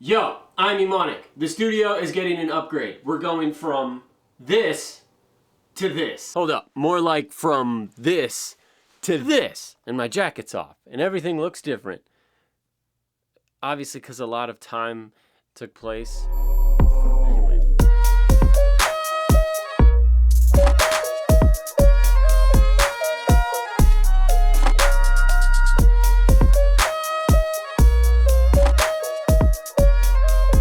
Yo, I'm Emonic. The studio is getting an upgrade. We're going from this to this. Hold up, more like from this to this. And my jacket's off, and everything looks different. Obviously, because a lot of time took place. Anyway.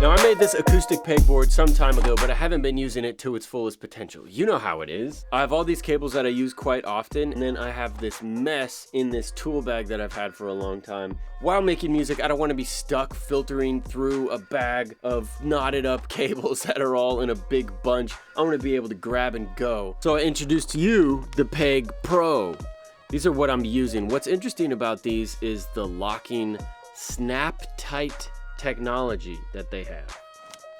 Now, I made this acoustic pegboard some time ago, but I haven't been using it to its fullest potential. You know how it is. I have all these cables that I use quite often, and then I have this mess in this tool bag that I've had for a long time. While making music, I don't want to be stuck filtering through a bag of knotted up cables that are all in a big bunch. I want to be able to grab and go. So I introduced to you the Peg Pro. These are what I'm using. What's interesting about these is the locking snap tight technology that they have.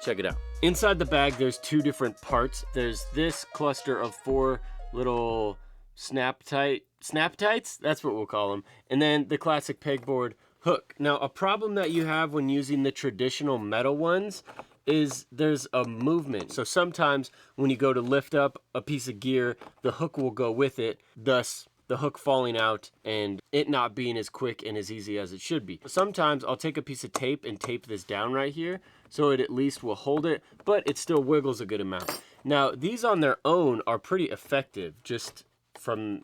Check it out. Inside the bag, there's two different parts. There's this cluster of 4 little snap tights, that's what we'll call them. And then the classic pegboard hook. Now, a problem that you have when using the traditional metal ones is there's a movement. So sometimes when you go to lift up a piece of gear, the hook will go with it, thus the hook falling out and it not being as quick and as easy as it should be. Sometimes I'll take a piece of tape and tape this down right here so it at least will hold it, but it still wiggles a good amount. Now, these on their own are pretty effective just from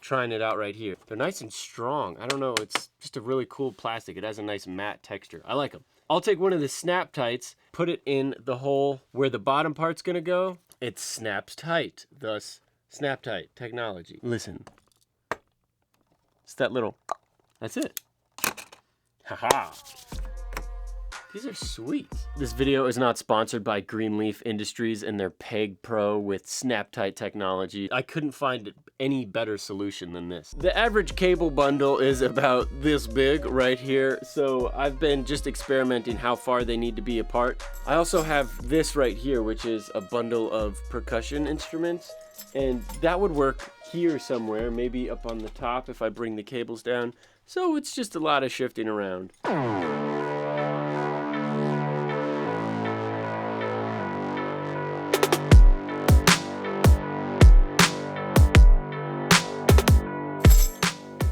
trying it out right here. They're nice and strong. I don't know, it's just a really cool plastic. It has a nice matte texture. I like them. I'll take one of the snap tights, put it in the hole where the bottom part's gonna go. It snaps tight, thus snap tight technology. Listen. It's that little, that's it. Haha. These are sweet. This video is not sponsored by Greenleaf Industries and their Peg Pro with snap tight technology. I couldn't find any better solution than this. The average cable bundle is about this big right here, so I've been just experimenting how far they need to be apart. I also have this right here, which is a bundle of percussion instruments, and that would work here somewhere, maybe up on the top if I bring the cables down. So it's just a lot of shifting around.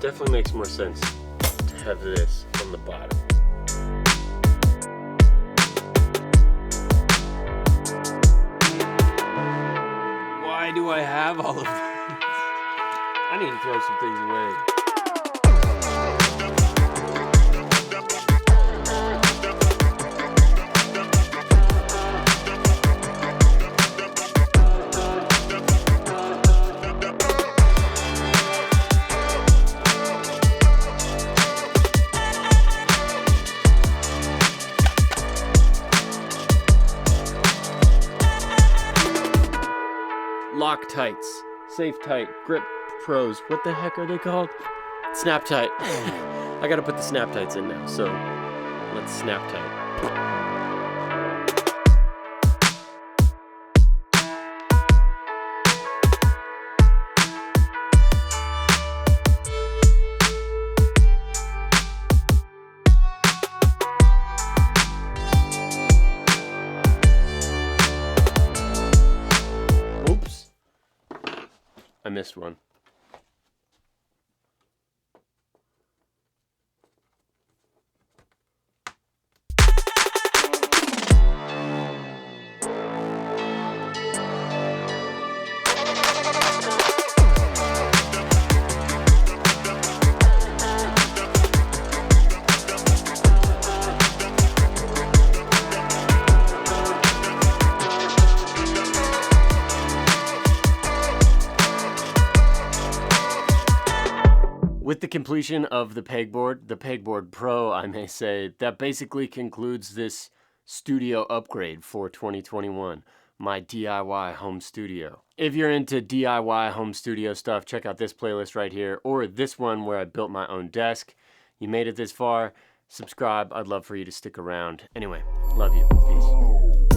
Definitely makes more sense to have this on the bottom. Why do I have all of these? I need to throw some things away. Lock tights, safe tight, grip pros. What the heck are they called? Snap tight. I gotta put the snap tights in now, so let's snap tight. I missed one. With the completion of the Pegboard Pro, I may say, that basically concludes this studio upgrade for 2021, my DIY home studio. If you're into DIY home studio stuff, check out this playlist right here, or this one where I built my own desk. You made it this far, subscribe, I'd love for you to stick around. Anyway, love you, peace.